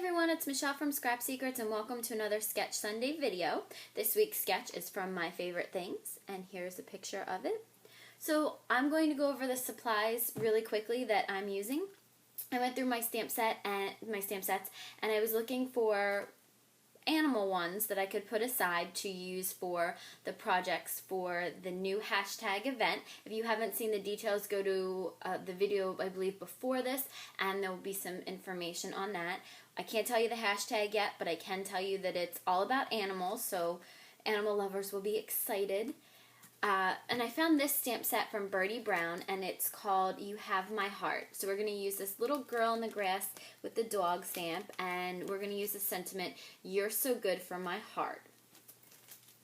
everyone, it's Michelle from Scrap Secrets and welcome to another Sketch Sunday video. This week's sketch is from My Favorite Things and here's a picture of it. So I'm going to go over the supplies really quickly that I'm using. I went through my stamp sets and I was looking for animal ones that I could put aside to use for the projects for the new hashtag event. If you haven't seen the details, go to the video I believe before this and there will be some information on that. I can't tell you the hashtag yet, but I can tell you that it's all about animals, so animal lovers will be excited. And I found this stamp set from Bertie Brown, and it's called You Have My Heart. So we're going to use this little girl in the grass with the dog stamp, and we're going to use the sentiment, You're so good for my heart.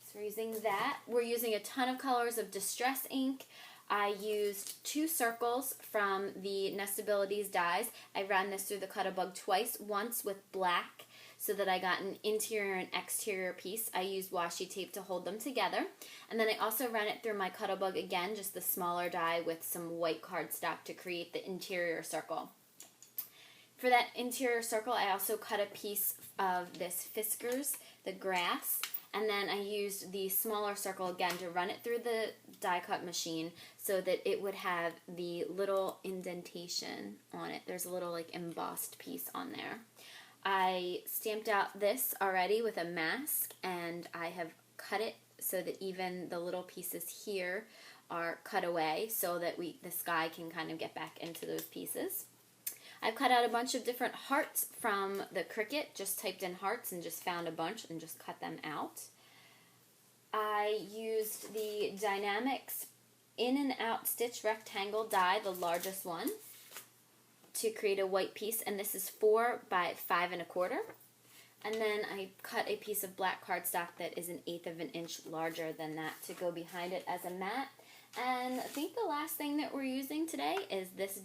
So we're using that. We're using a ton of colors of Distress ink. I used 2 circles from the Nestabilities dies. I ran this through the Cut-A-Bug twice, once with black, so that I got an interior and exterior piece. I used washi tape to hold them together. And then I also ran it through my Cut-A-Bug again, just the smaller die with some white cardstock to create the interior circle. For that interior circle, I also cut a piece of this Fiskars, the grass, and then I used the smaller circle again to run it through the die cut machine so that it would have the little indentation on it. There's a little like embossed piece on there. I stamped out this already with a mask, and I have cut it so that even the little pieces here are cut away so that the sky can kind of get back into those pieces. I've cut out a bunch of different hearts from the Cricut, just typed in hearts and just found a bunch and just cut them out. I used the Dynamics In and Out Stitch Rectangle die, the largest one, to create a white piece, and this is 4 by 5 1/4. And then I cut a piece of black cardstock that is 1/8 of an inch larger than that to go behind it as a mat. And I think the last thing that we're using today is this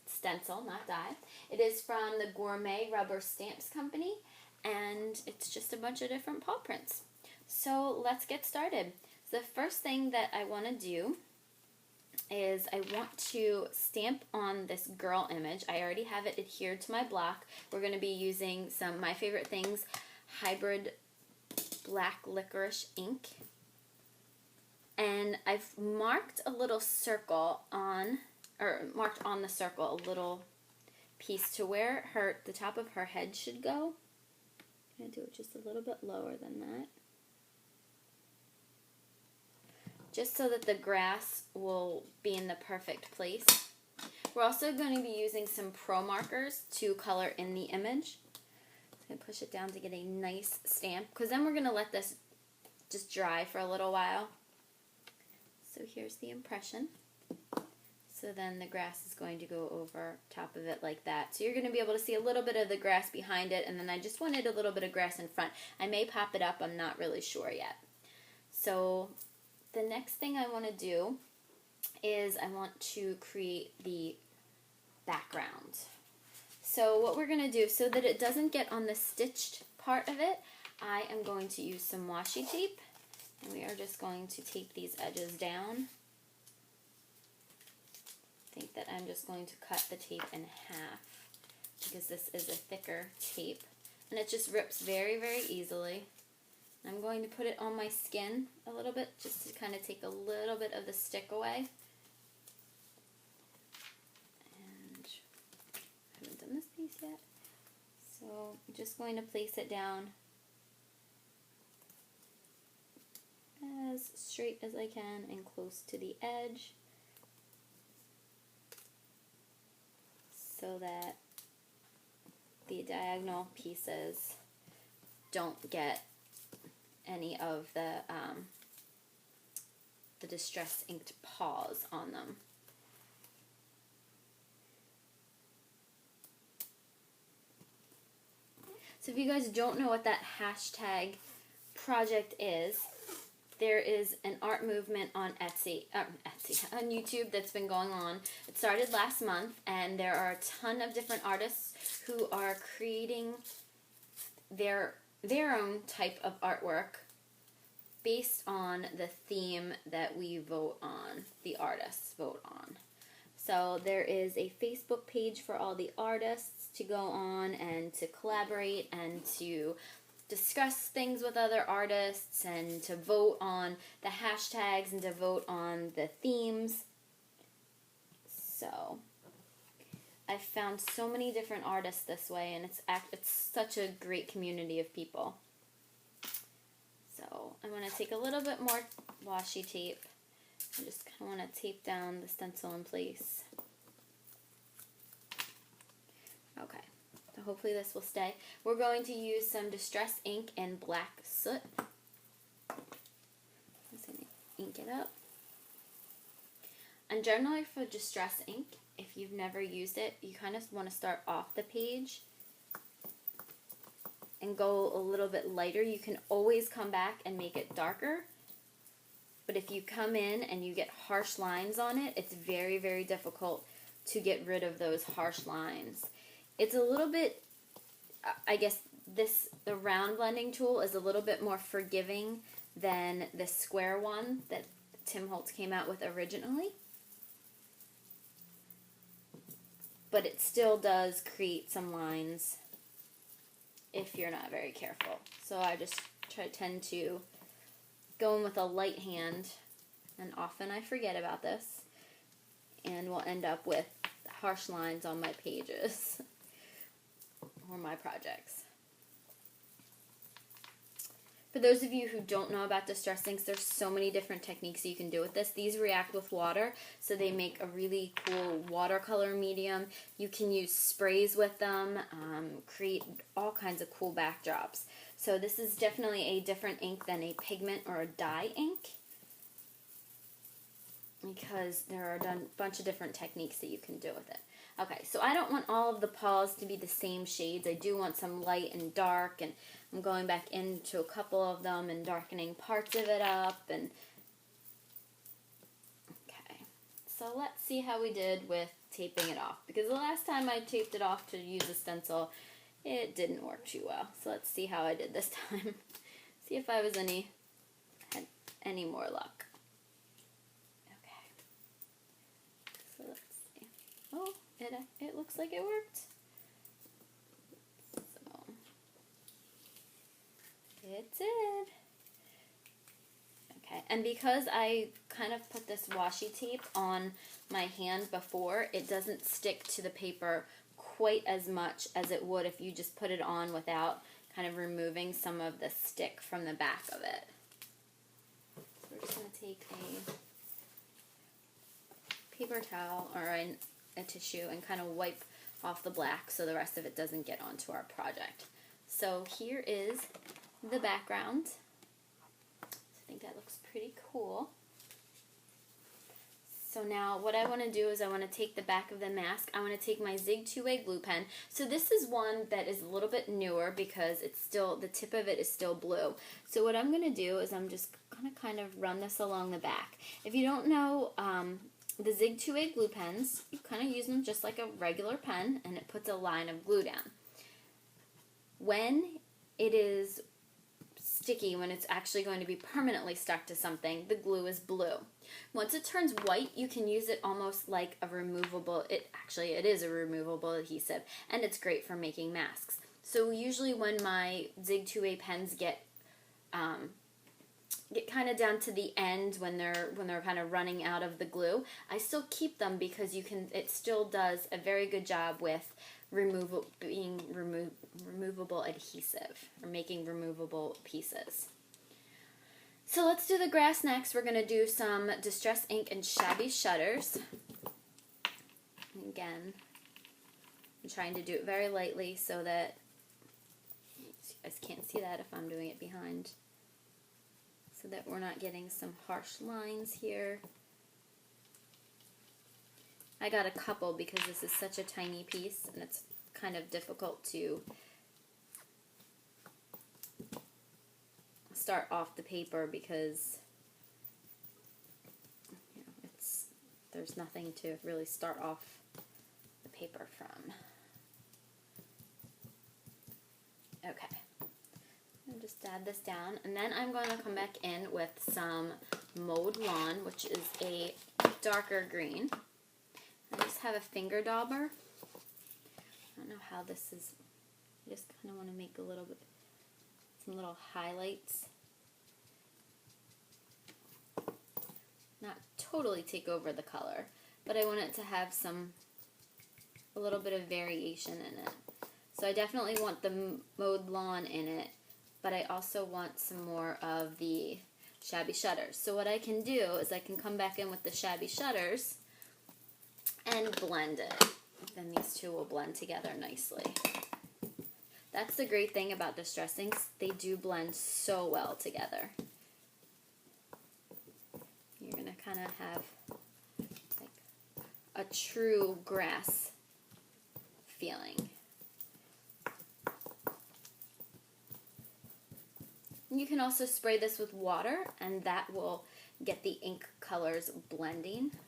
stencil, not die. It is from the Gourmet Rubber Stamps Company, and it's just a bunch of different paw prints. So let's get started. So the first thing that I want to do is I want to stamp on this girl image. I already have it adhered to my block. We're going to be using some My Favorite Things Hybrid Black Licorice ink. And I've marked a little circle marked on the circle a little piece to where the top of her head should go. I'm going to do it just a little bit lower than that, just so that the grass will be in the perfect place. We're also going to be using some Pro markers to color in the image. I'm going to push it down to get a nice stamp, because then we're going to let this just dry for a little while. So here's the impression. So then the grass is going to go over top of it like that. So you're going to be able to see a little bit of the grass behind it, and then I just wanted a little bit of grass in front. I may pop it up, I'm not really sure yet. So the next thing I want to do is I want to create the background. So what we're going to do, so that it doesn't get on the stitched part of it, I am going to use some washi tape. And we are just going to tape these edges down. I think that I'm just going to cut the tape in half because this is a thicker tape. And it just rips very, very easily. I'm going to put it on my skin a little bit just to kind of take a little bit of the stick away. And I haven't done this piece yet. So I'm just going to place it down as straight as I can and close to the edge so that the diagonal pieces don't get any of the Distress inked paws on them. So if you guys don't know what that hashtag project is, there is an art movement on on YouTube that's been going on. It started last month, and there are a ton of different artists who are creating their own type of artwork based on the theme that we vote on, the artists vote on. So there is a Facebook page for all the artists, to go on and to collaborate and to discuss things with other artists and to vote on the hashtags and to vote on the themes. So I've found so many different artists this way, and it's such a great community of people. So I'm going to take a little bit more washi tape. I just kind of want to tape down the stencil in place. Okay, so hopefully this will stay. We're going to use some Distress ink and black soot. I'm just going to ink it up. And generally for Distress ink, if you've never used it, you kind of want to start off the page and go a little bit lighter. You can always come back and make it darker. But if you come in and you get harsh lines on it, it's very, very difficult to get rid of those harsh lines. It's a little bit, I guess, the round blending tool is a little bit more forgiving than the square one that Tim Holtz came out with originally. But it still does create some lines if you're not very careful. So I just tend to go in with a light hand, and often I forget about this, and we'll end up with harsh lines on my pages or my projects. For those of you who don't know about Distress inks, there's so many different techniques you can do with this. These react with water, so they make a really cool watercolor medium. You can use sprays with them, create all kinds of cool backdrops. So this is definitely a different ink than a pigment or a dye ink, because there are a bunch of different techniques that you can do with it. Okay, so I don't want all of the paws to be the same shades. I do want some light and dark, and I'm going back into a couple of them and darkening parts of it up. And okay, so let's see how we did with taping it off, because the last time I taped it off to use a stencil, it didn't work too well. So let's see how I did this time. See if I had any more luck. Okay, so let's see. Oh, it looks like it worked. So it did. Okay, and because I kind of put this washi tape on my hand before, it doesn't stick to the paper quite as much as it would if you just put it on without kind of removing some of the stick from the back of it. So we're just going to take a paper towel or a tissue and kind of wipe off the black so the rest of it doesn't get onto our project. So here is the background. I think that looks pretty cool. So now what I want to do is I want to take the back of the mask. I want to take my Zig 2-way glue pen. So this is one that is a little bit newer because it's still, the tip of it is still blue. So what I'm going to do is I'm just going to kind of run this along the back. If you don't know the Zig 2-way glue pens, you kind of use them just like a regular pen, and it puts a line of glue down. When it is sticky, when it's actually going to be permanently stuck to something, the glue is blue. Once it turns white, you can use it almost like a removable, it is a removable adhesive, and it's great for making masks. So usually when my Zig 2-way pens get kind of down to the end, when they're kind of running out of the glue, I still keep them because it still does a very good job with removable adhesive, or making removable pieces. So let's do the grass next. We're going to do some Distress ink and Shabby Shutters. Again, I'm trying to do it very lightly so that you guys can't see that if I'm doing it behind, so that we're not getting some harsh lines here. I got a couple because this is such a tiny piece and it's kind of difficult to start off the paper because there's nothing to really start off the paper from. Okay, I'll just add this down, and then I'm going to come back in with some Mowed Lawn, which is a darker green. I just have a finger dauber. I don't know how this is. I just kind of want to make a little bit, some little highlights. Not totally take over the color, but I want it to have a little bit of variation in it. So I definitely want the mowed lawn in it, but I also want some more of the shabby shutters. So what I can do is I can come back in with the shabby shutters and blend it. Then these two will blend together nicely. That's the great thing about distressings. They do blend so well together. You're going to kind of have like a true grass feeling. You can also spray this with water, and that will get the ink colors blending. I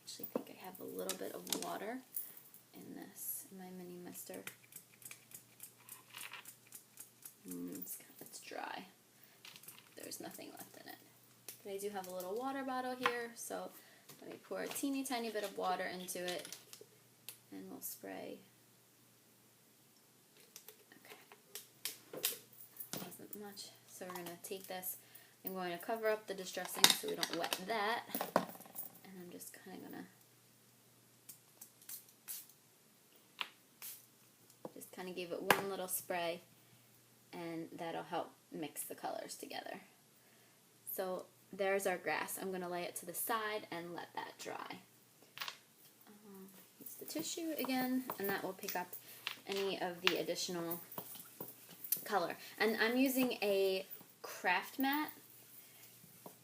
actually think I have a little bit of water in this, in my mini mister. It's dry. There's nothing left in it. But I do have a little water bottle here, so let me pour a teeny tiny bit of water into it, and we'll spray. Okay. Wasn't much. So we're going to take this, I'm going to cover up the distressing so we don't wet that, and I'm just kind of going to just kind of give it one little spray, and that'll help mix the colors together. So there's our grass. I'm going to lay it to the side and let that dry. Use the tissue again, and that will pick up any of the additional color. And I'm using a craft mat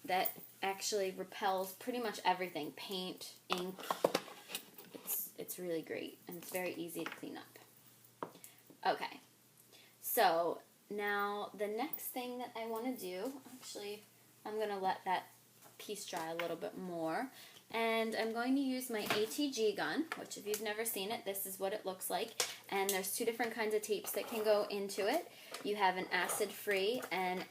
that actually repels pretty much everything. Paint, ink. It's really great, and it's very easy to clean up. Okay, so now the next thing that I want to do, actually I'm going to let that piece dry a little bit more, and I'm going to use my ATG gun, which if you've never seen it, this is what it looks like. And there's two different kinds of tapes that can go into it. You have an acid-free and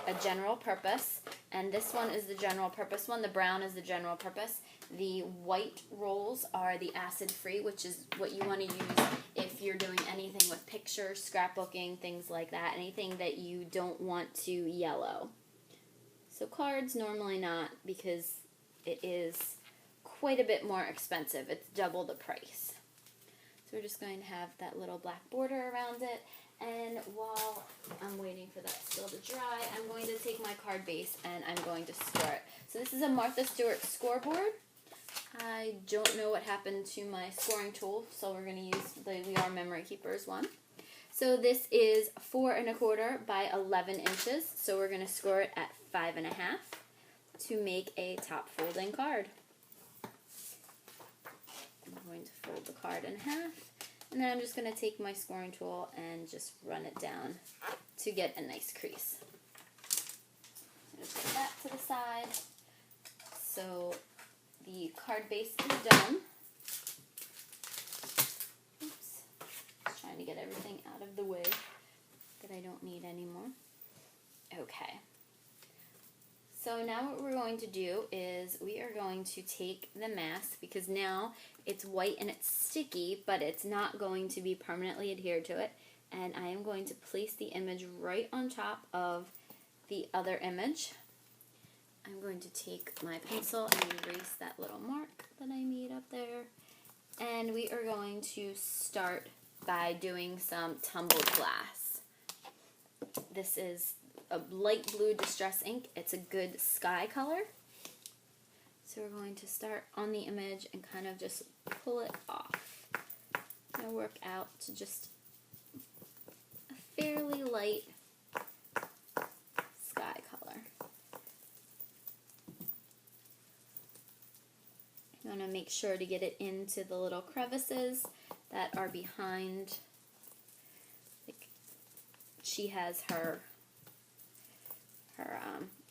a general purpose, and this one is the general purpose one. The brown is the general purpose. The white rolls are the acid-free, which is what you want to use if you're doing anything with pictures, scrapbooking, things like that, anything that you don't want to yellow. So cards, normally not, because it is quite a bit more expensive. It's double the price. So we're just going to have that little black border around it, and while I'm waiting for that still to dry, I'm going to take my card base and I'm going to score it. So this is a Martha Stewart scoreboard. I don't know what happened to my scoring tool, so we're going to use the We Are Memory Keepers one. So this is 4 1/4 by 11 inches, so we're going to score it at 5 1/2 to make a top folding card. I'm going to fold the card in half, and then I'm just going to take my scoring tool and just run it down to get a nice crease. Just put that to the side. So the card base is done. Oops. Just trying to get everything out of the way that I don't need anymore. Okay. So now what we're going to do is we are going to take the mask, because now it's white and it's sticky, but it's not going to be permanently adhered to it. And I am going to place the image right on top of the other image. I'm going to take my pencil and erase that little mark that I made up there. And we are going to start by doing some tumbled glass. This is a light blue Distress ink. It's a good sky color. So we're going to start on the image and kind of just pull it off. I'm going to work out to just a fairly light sky color. I'm going to make sure to get it into the little crevices that are behind. Like, she has her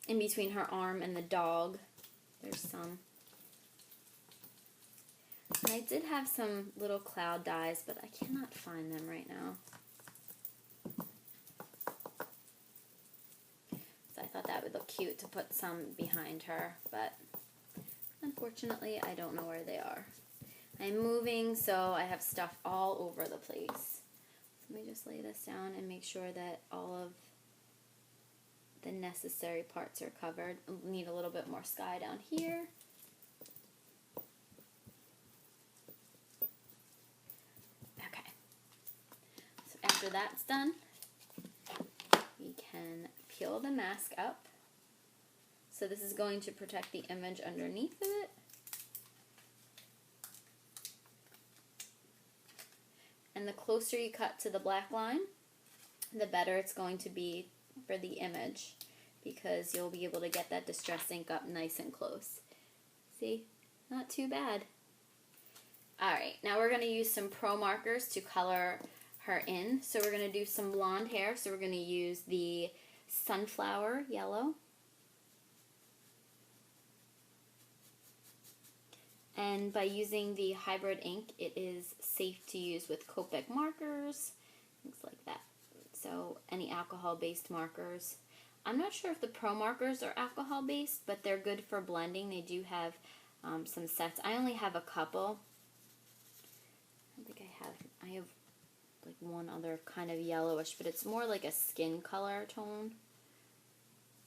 in between her arm and the dog. There's some. And I did have some little cloud dies, but I cannot find them right now. So I thought that would look cute to put some behind her, but unfortunately I don't know where they are. I'm moving, so I have stuff all over the place. just lay this down and make sure that all of the necessary parts are covered. Need a little bit more sky down here. Okay. So after that's done, we can peel the mask up. So this is going to protect the image underneath of it. And the closer you cut to the black line, the better it's going to be for the image, because you'll be able to get that Distress ink up nice and close. See? Not too bad. Alright, now we're going to use some Pro markers to color her in. So we're going to do some blonde hair. So we're going to use the Sunflower Yellow. And by using the hybrid ink, it is safe to use with Copic markers, things like that. So any alcohol-based markers. I'm not sure if the Pro markers are alcohol-based, but they're good for blending. They do have some sets. I only have a couple. I think I have like one other kind of yellowish, but it's more like a skin color tone.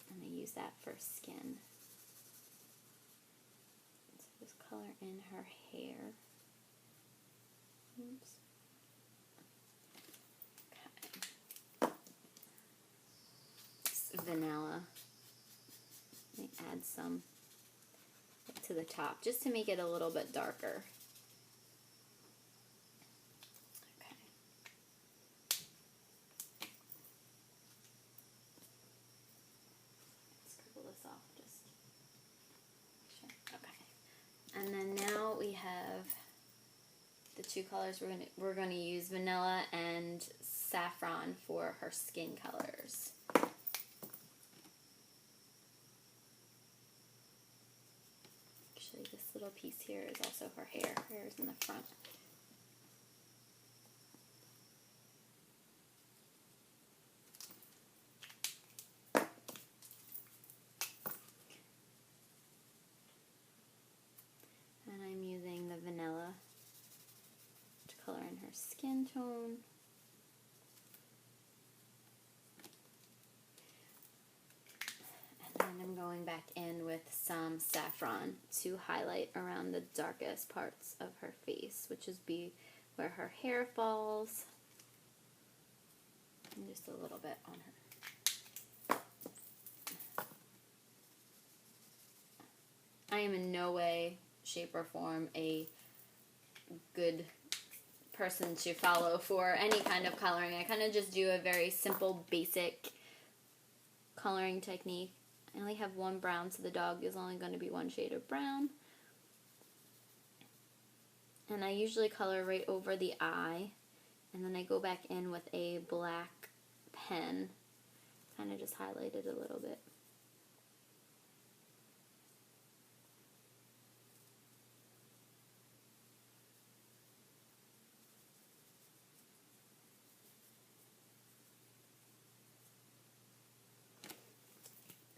And I use that for skin. So just color in her hair. Oops. Vanilla. Let me add some to the top just to make it a little bit darker. Okay. Scribble this off just. Sure. Okay. And then now we have the two colors we're going to use, vanilla and saffron, for her skin colors. Actually, this little piece here is also her hair. Her hair is in the front. And I'm using the vanilla to color in her skin tone. And I'm going back in with some saffron to highlight around the darkest parts of her face, which is where her hair falls, and just a little bit on her. I am in no way, shape, or form a good person to follow for any kind of coloring. I kind of just do a very simple, basic coloring technique. I only have one brown, so the dog is only going to be one shade of brown. And I usually color right over the eye, and then I go back in with a black pen, kind of just highlight it a little bit.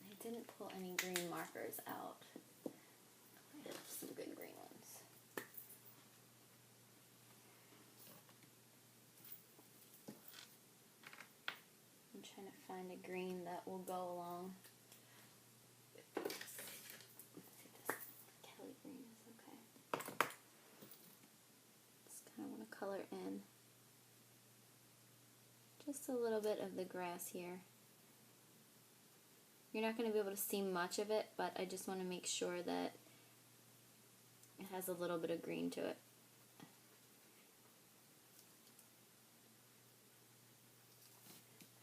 I didn't pull any green markers out. I have some good green ones. I'm trying to find a green that will go along. Let's see if this Kelly green is okay. Just kind of want to color in just a little bit of the grass here. You're not going to be able to see much of it, but I just want to make sure that it has a little bit of green to it.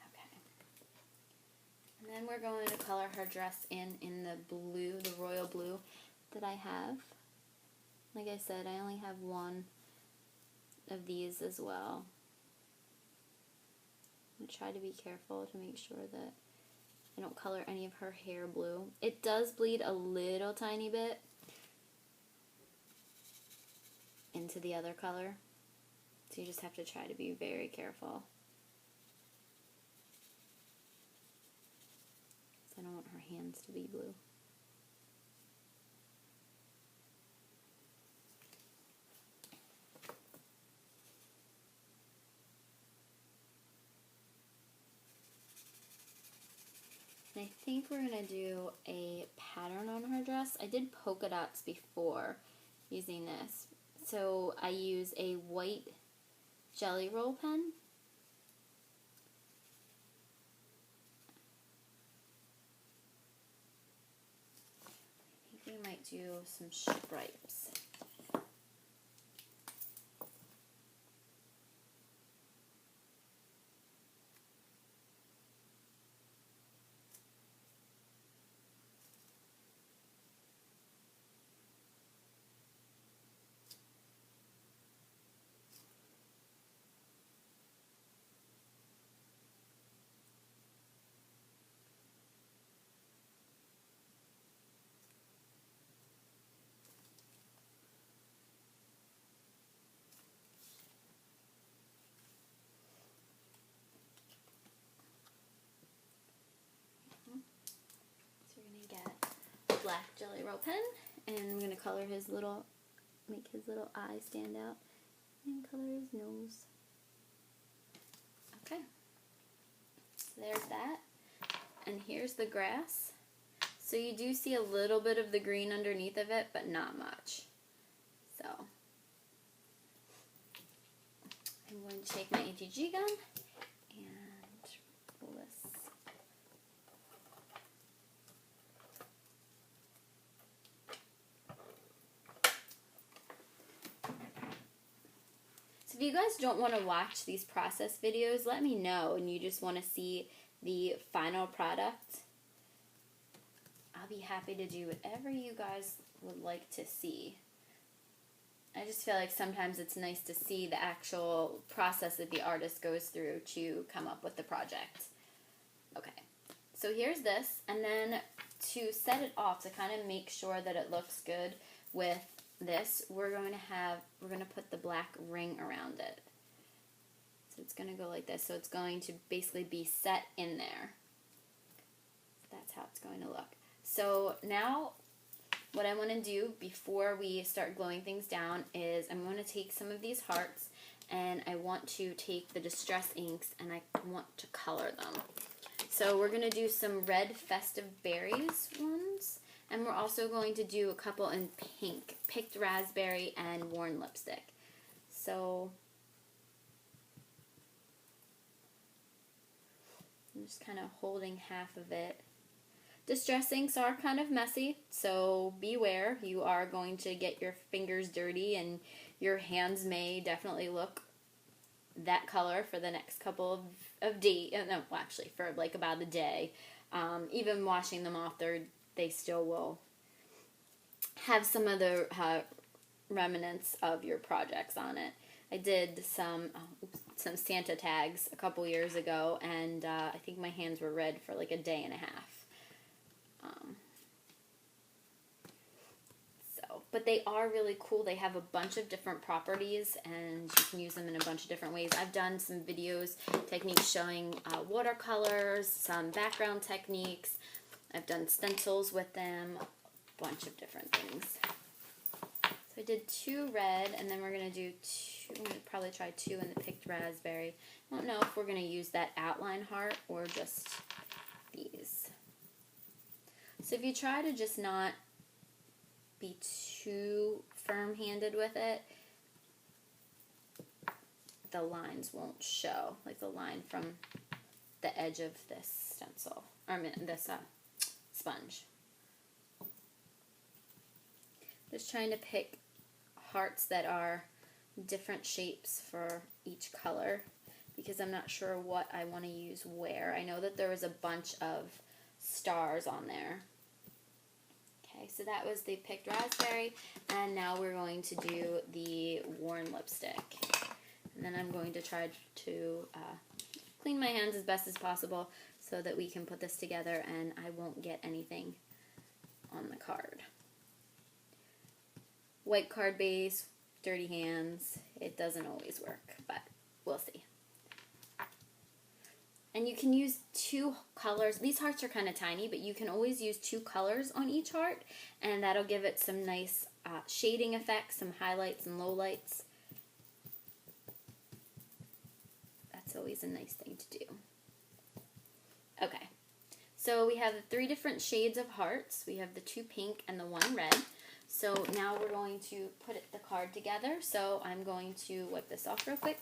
Okay. And then we're going to color her dress in the blue, the royal blue that I have. Like I said, I only have one of these as well. I'm going to try to be careful to make sure that I don't color any of her hair blue. It does bleed a little tiny bit into the other color, so you just have to try to be very careful. So I don't want her hands to be blue. I think we're going to do a pattern on her dress. I did polka dots before using this. So I use a white Jelly Roll pen. I think we might do some stripes. Black Jelly Roll pen, and I'm going to color his little, make his little eye stand out, and color his nose. Okay, so there's that, and here's the grass. So you do see a little bit of the green underneath of it, but not much. So I'm going to take my ATG gun and pull this. So if you guys don't want to watch these process videos, let me know, and you just want to see the final product. I'll be happy to do whatever you guys would like to see. I just feel like sometimes it's nice to see the actual process that the artist goes through to come up with the project. Okay, so here's this, and then to set it off, to kind of make sure that it looks good with this, we're going to put the black ring around it. So it's going to go like this, so it's going to basically be set in there. That's how it's going to look. So now what I want to do before we start gluing things down is I'm going to take some of these hearts, and I want to take the Distress inks and I want to color them. So we're going to do some red Festive Berries ones, and we're also going to do a couple in pink, Picked Raspberry and Worn Lipstick. So I'm just kind of holding half of it. Distress inks are kind of messy, so beware. You are going to get your fingers dirty, and your hands may definitely look that color for the next couple of days. No, well, actually, for like about a day. Even washing them off, they still will have some of the remnants of your projects on it. I did some Santa tags a couple years ago, and I think my hands were red for like a day and a half. But they are really cool. They have a bunch of different properties, and you can use them in a bunch of different ways. I've done some videos, techniques showing watercolors, some background techniques. I've done stencils with them, a bunch of different things. So I did 2 red, and then we're going to do 2, I'm going to probably try 2 in the Picked Raspberry. I don't know if we're going to use that outline heart or just these. So if you try to just not be too firm-handed with it, the lines won't show, like the line from the edge of this stencil, or this sponge. Just trying to pick hearts that are different shapes for each color, because I'm not sure what I want to use where. I know that there was a bunch of stars on there. Okay, so that was the Picked Raspberry, and now we're going to do the Worn Lipstick. And then I'm going to try to clean my hands as best as possible so that we can put this together and I won't get anything on the card. White card base, dirty hands, it doesn't always work, but we'll see. And you can use 2 colors. These hearts are kind of tiny, but you can always use 2 colors on each heart, and that'll give it some nice shading effects, some highlights and lowlights. That's always a nice thing to do. Okay, So we have the 3 different shades of hearts. We have the 2 pink and the 1 red. So now we're going to put the card together. So I'm going to wipe this off real quick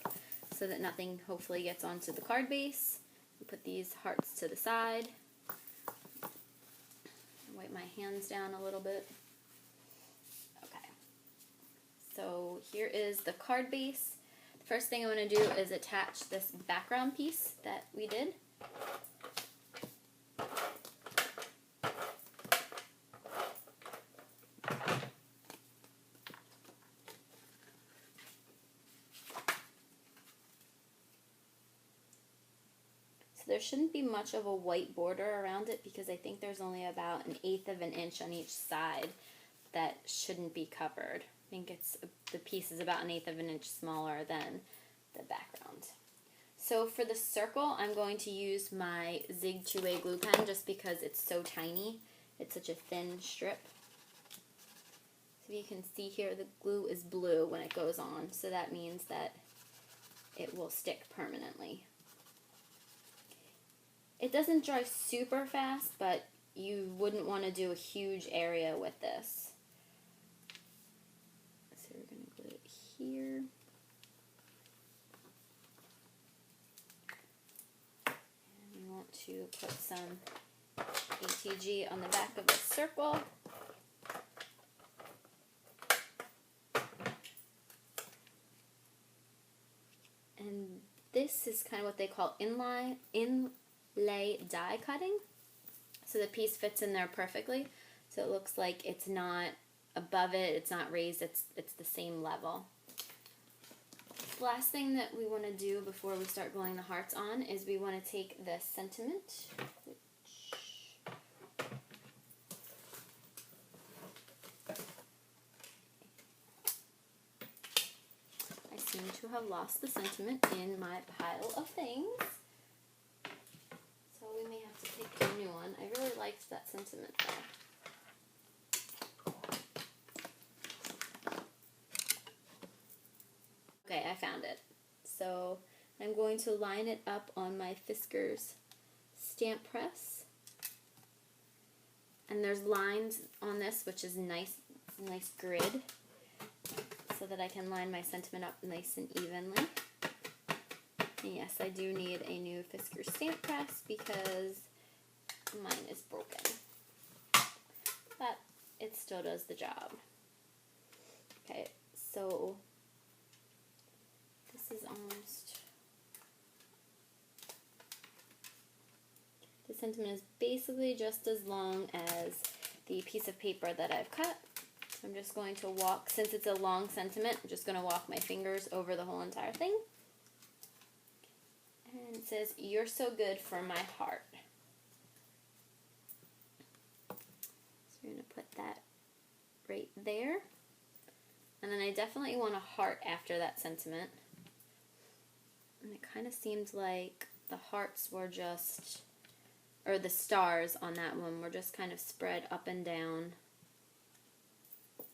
so that nothing hopefully gets onto the card base. Put these hearts to the side. Wipe my hands down a little bit. Okay. So here is the card base. The first thing I want to do is attach this background piece that we did. So there shouldn't be much of a white border around it because I think there's only about 1/8 of an inch on each side that shouldn't be covered. I think the piece is about 1/8 of an inch smaller than the background. So for the circle, I'm going to use my Zig 2A glue pen just because it's so tiny. It's such a thin strip. So you can see here the glue is blue when it goes on, so that means that it will stick permanently. It doesn't dry super fast, but you wouldn't want to do a huge area with this. So we're going to glue it here. And we want to put some ATG on the back of the circle. And this is kind of what they call inlay die cutting. So the piece fits in there perfectly. So it looks like it's not above it, it's not raised, it's the same level. The last thing that we want to do before we start gluing the hearts on is we want to take the sentiment, I seem to have lost the sentiment in my pile of things. So we may have to take a new one. I really liked that sentiment though. Okay, I found it. So I'm going to line it up on my Fiskars stamp press. And there's lines on this, which is nice grid, so that I can line my sentiment up nice and evenly. And yes, I do need a new Fiskars stamp press because mine is broken. But it still does the job. Okay, so this is almost... The sentiment is basically just as long as the piece of paper that I've cut. So I'm just going to walk, since it's a long sentiment, I'm just going to walk my fingers over the whole entire thing. And it says, "You're so good for my heart." So we're going to put that right there. And then I definitely want a heart after that sentiment. And it kind of seemed like the hearts were just, or the stars on that one were just kind of spread up and down. I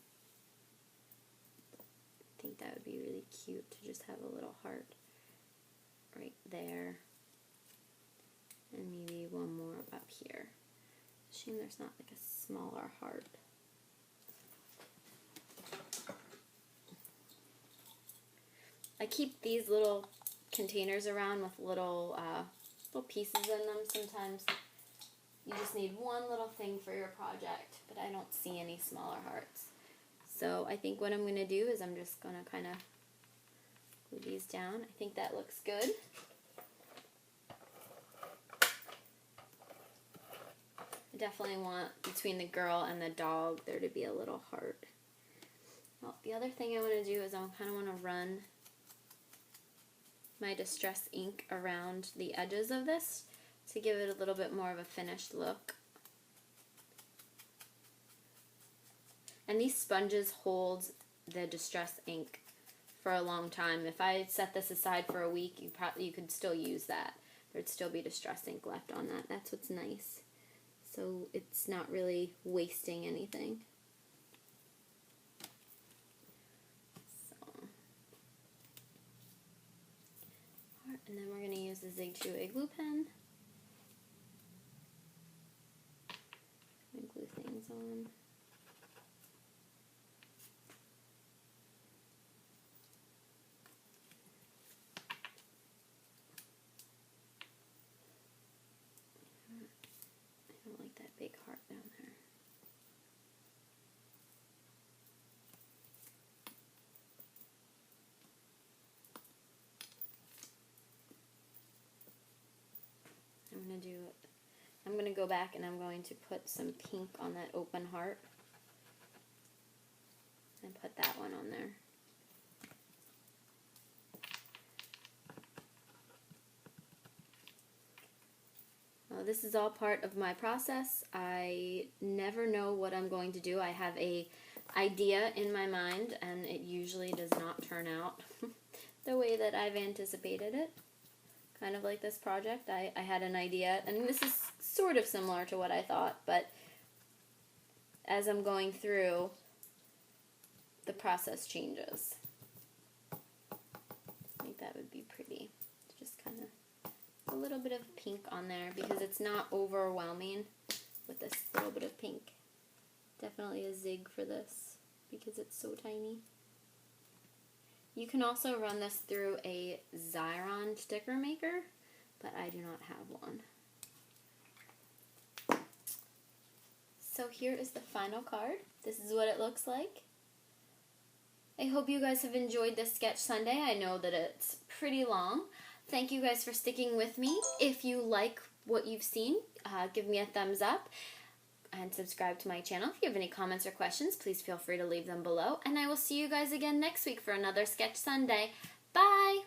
think that would be really cute to just have a little heart right there. And maybe one more up here. Shame there's not like a smaller heart. I keep these little containers around with little pieces in them. Sometimes you just need one little thing for your project, but I don't see any smaller hearts. So I think what I'm going to do is I'm just going to kind of glue these down. I think that looks good. I definitely want between the girl and the dog there to be a little heart. Well, the other thing I want to do is I kind of want to run my Distress ink around the edges of this to give it a little bit more of a finished look. And these sponges hold the Distress ink for a long time. If I set this aside for a week, you could still use that. There'd still be Distress ink left on that. That's what's nice. So it's not really wasting anything. And then we're going to use the Zig 2A glue pen. on. I don't like that big heart down there. I'm going to go back and I'm going to put some pink on that open heart and put that one on there. Well, this is all part of my process. I never know what I'm going to do. I have a idea in my mind and it usually does not turn out the way that I've anticipated it. Kind of like this project. I had an idea, and this is sort of similar to what I thought, but as I'm going through, the process changes. I think that would be pretty. Just kind of a little bit of pink on there because it's not overwhelming with this little bit of pink. Definitely a zig for this because it's so tiny. You can also run this through a Xyron sticker maker, but I do not have one. So here is the final card. This is what it looks like. I hope you guys have enjoyed this Sketch Sunday. I know that it's pretty long. Thank you guys for sticking with me. If you like what you've seen, give me a thumbs up and subscribe to my channel. If you have any comments or questions, please feel free to leave them below. And I will see you guys again next week for another Sketch Sunday. Bye!